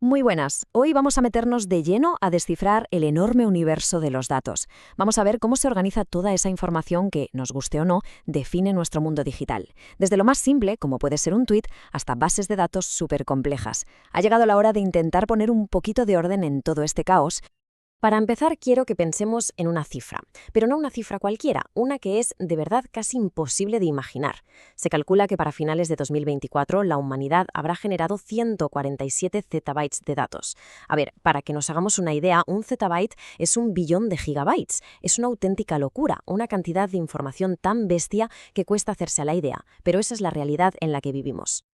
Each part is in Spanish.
Muy buenas. Hoy vamos a meternos de lleno a descifrar el enorme universo de los datos. Vamos a ver cómo se organiza toda esa información que, nos guste o no, define nuestro mundo digital. Desde lo más simple, como puede ser un tuit, hasta bases de datos súper complejas. Ha llegado la hora de intentar poner un poquito de orden en todo este caos. Para empezar, quiero que pensemos en una cifra, pero no una cifra cualquiera, una que es de verdad casi imposible de imaginar. Se calcula que para finales de 2024 la humanidad habrá generado 147 zettabytes de datos. A ver, para que nos hagamos una idea, un zettabyte es 1 billón de gigabytes. Es una auténtica locura, una cantidad de información tan bestia que cuesta hacerse a la idea, pero esa es la realidad en la que vivimos.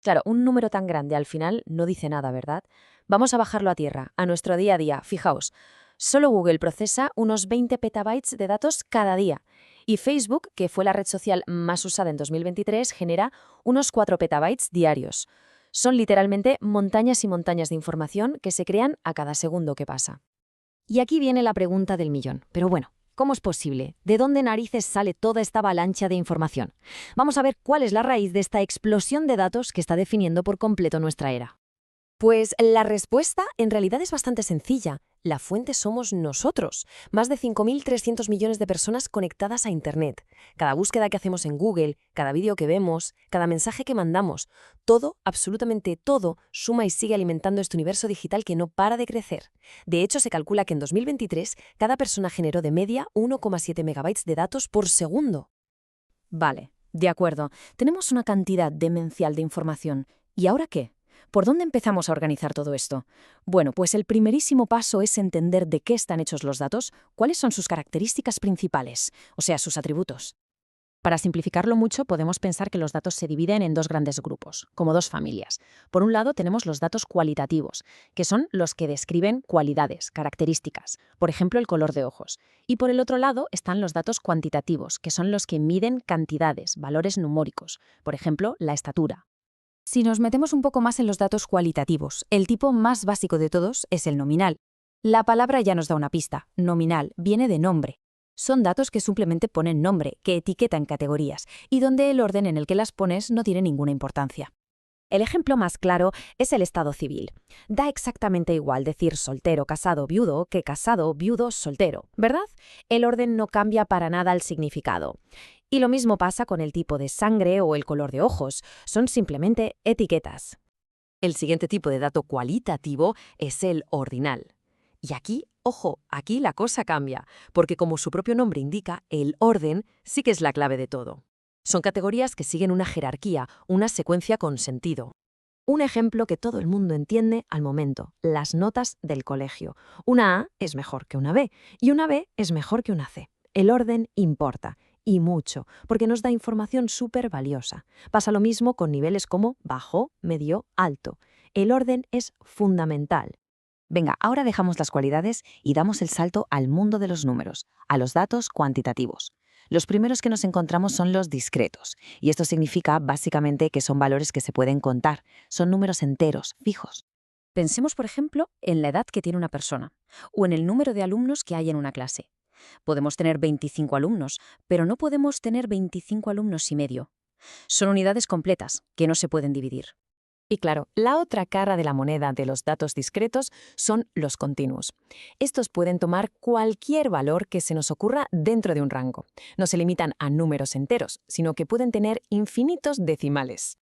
Claro, un número tan grande al final no dice nada, ¿verdad? Vamos a bajarlo a tierra, a nuestro día a día. Fijaos, solo Google procesa unos 20 petabytes de datos cada día. Y Facebook, que fue la red social más usada en 2023, genera unos 4 petabytes diarios. Son literalmente montañas y montañas de información que se crean a cada segundo que pasa. Y aquí viene la pregunta del millón. Pero bueno, ¿cómo es posible? ¿De dónde narices sale toda esta avalancha de información? Vamos a ver cuál es la raíz de esta explosión de datos que está definiendo por completo nuestra era. Pues la respuesta en realidad es bastante sencilla. La fuente somos nosotros. Más de 5.300 millones de personas conectadas a Internet. Cada búsqueda que hacemos en Google, cada vídeo que vemos, cada mensaje que mandamos, todo, absolutamente todo, suma y sigue alimentando este universo digital que no para de crecer. De hecho, se calcula que en 2023 cada persona generó de media 1,7 megabytes de datos por segundo. Vale, de acuerdo. Tenemos una cantidad demencial de información. ¿Y ahora qué? ¿Por dónde empezamos a organizar todo esto? Bueno, pues el primerísimo paso es entender de qué están hechos los datos, cuáles son sus características principales, o sea, sus atributos. Para simplificarlo mucho, podemos pensar que los datos se dividen en dos grandes grupos, como dos familias. Por un lado, tenemos los datos cualitativos, que son los que describen cualidades, características, por ejemplo, el color de ojos. Y por el otro lado están los datos cuantitativos, que son los que miden cantidades, valores numéricos, por ejemplo, la estatura. Si nos metemos un poco más en los datos cualitativos, el tipo más básico de todos es el nominal. La palabra ya nos da una pista. Nominal viene de nombre. Son datos que simplemente ponen nombre, que etiquetan categorías, y donde el orden en el que las pones no tiene ninguna importancia. El ejemplo más claro es el estado civil. Da exactamente igual decir soltero, casado, viudo que casado, viudo, soltero, ¿verdad? El orden no cambia para nada el significado. Y lo mismo pasa con el tipo de sangre o el color de ojos. Son simplemente etiquetas. El siguiente tipo de dato cualitativo es el ordinal. Y aquí, ojo, aquí la cosa cambia, porque como su propio nombre indica, el orden sí que es la clave de todo. Son categorías que siguen una jerarquía, una secuencia con sentido. Un ejemplo que todo el mundo entiende al momento, las notas del colegio. Una A es mejor que una B y una B es mejor que una C. El orden importa. Y mucho, porque nos da información súper valiosa. Pasa lo mismo con niveles como bajo, medio, alto. El orden es fundamental. Venga, ahora dejamos las cualidades y damos el salto al mundo de los números, a los datos cuantitativos. Los primeros que nos encontramos son los discretos, y esto significa básicamente que son valores que se pueden contar, son números enteros, fijos. Pensemos, por ejemplo, en la edad que tiene una persona, o en el número de alumnos que hay en una clase. Podemos tener 25 alumnos, pero no podemos tener 25 alumnos y medio. Son unidades completas, que no se pueden dividir. Y claro, la otra cara de la moneda de los datos discretos son los continuos. Estos pueden tomar cualquier valor que se nos ocurra dentro de un rango. No se limitan a números enteros, sino que pueden tener infinitos decimales.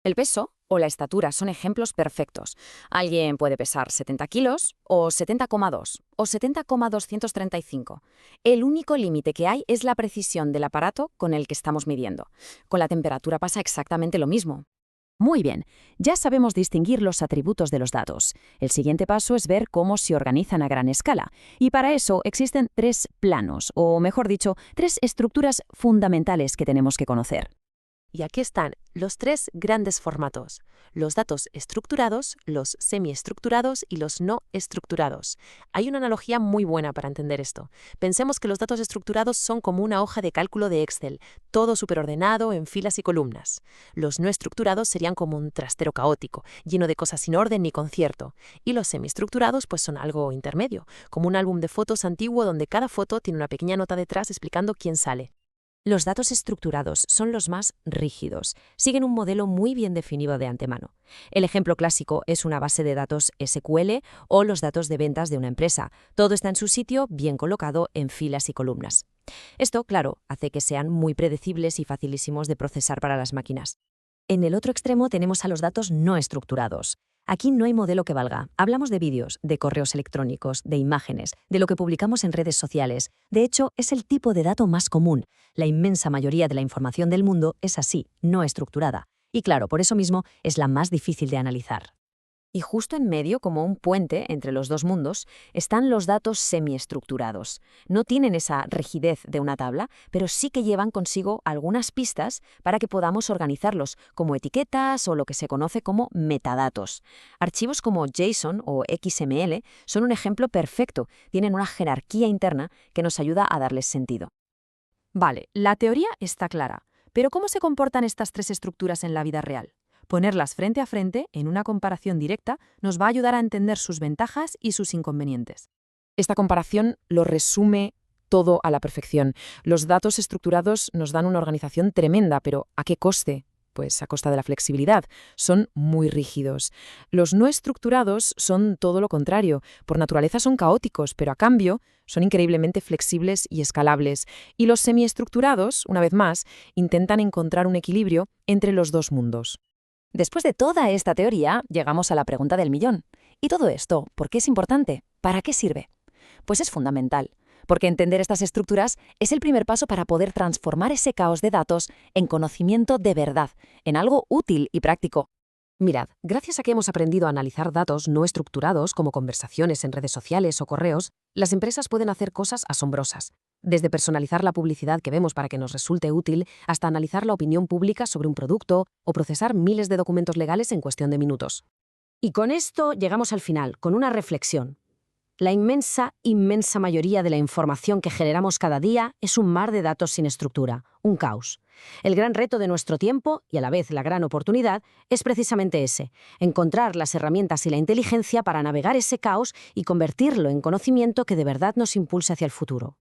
El peso o la estatura son ejemplos perfectos. Alguien puede pesar 70 kilos, o 70,2, o 70,235. El único límite que hay es la precisión del aparato con el que estamos midiendo. Con la temperatura pasa exactamente lo mismo. Muy bien, ya sabemos distinguir los atributos de los datos. El siguiente paso es ver cómo se organizan a gran escala. Y para eso existen 3 planos, o mejor dicho, 3 estructuras fundamentales que tenemos que conocer. Y aquí están los 3 grandes formatos: los datos estructurados, los semiestructurados y los no estructurados. Hay una analogía muy buena para entender esto. Pensemos que los datos estructurados son como una hoja de cálculo de Excel, todo superordenado en filas y columnas. Los no estructurados serían como un trastero caótico, lleno de cosas sin orden ni concierto. Y los semiestructurados pues son algo intermedio, como un álbum de fotos antiguo donde cada foto tiene una pequeña nota detrás explicando quién sale. Los datos estructurados son los más rígidos, siguen un modelo muy bien definido de antemano. El ejemplo clásico es una base de datos SQL o los datos de ventas de una empresa. Todo está en su sitio, bien colocado en filas y columnas. Esto, claro, hace que sean muy predecibles y facilísimos de procesar para las máquinas. En el otro extremo tenemos a los datos no estructurados. Aquí no hay modelo que valga. Hablamos de vídeos, de correos electrónicos, de imágenes, de lo que publicamos en redes sociales. De hecho, es el tipo de dato más común. La inmensa mayoría de la información del mundo es así, no estructurada. Y claro, por eso mismo es la más difícil de analizar. Y justo en medio, como un puente entre los dos mundos, están los datos semiestructurados. No tienen esa rigidez de una tabla, pero sí que llevan consigo algunas pistas para que podamos organizarlos, como etiquetas o lo que se conoce como metadatos. Archivos como JSON o XML son un ejemplo perfecto. Tienen una jerarquía interna que nos ayuda a darles sentido. Vale, la teoría está clara, pero ¿cómo se comportan estas tres estructuras en la vida real? Ponerlas frente a frente, en una comparación directa, nos va a ayudar a entender sus ventajas y sus inconvenientes. Esta comparación lo resume todo a la perfección. Los datos estructurados nos dan una organización tremenda, pero ¿a qué coste? Pues a costa de la flexibilidad. Son muy rígidos. Los no estructurados son todo lo contrario. Por naturaleza son caóticos, pero a cambio son increíblemente flexibles y escalables. Y los semiestructurados, una vez más, intentan encontrar un equilibrio entre los dos mundos. Después de toda esta teoría, llegamos a la pregunta del millón. ¿Y todo esto por qué es importante? ¿Para qué sirve? Pues es fundamental, porque entender estas estructuras es el primer paso para poder transformar ese caos de datos en conocimiento de verdad, en algo útil y práctico. Mirad, gracias a que hemos aprendido a analizar datos no estructurados como conversaciones en redes sociales o correos, las empresas pueden hacer cosas asombrosas. Desde personalizar la publicidad que vemos para que nos resulte útil, hasta analizar la opinión pública sobre un producto o procesar miles de documentos legales en cuestión de minutos. Y con esto llegamos al final, con una reflexión. La inmensa mayoría de la información que generamos cada día es un mar de datos sin estructura, un caos. El gran reto de nuestro tiempo, y a la vez la gran oportunidad, es precisamente ese: encontrar las herramientas y la inteligencia para navegar ese caos y convertirlo en conocimiento que de verdad nos impulse hacia el futuro.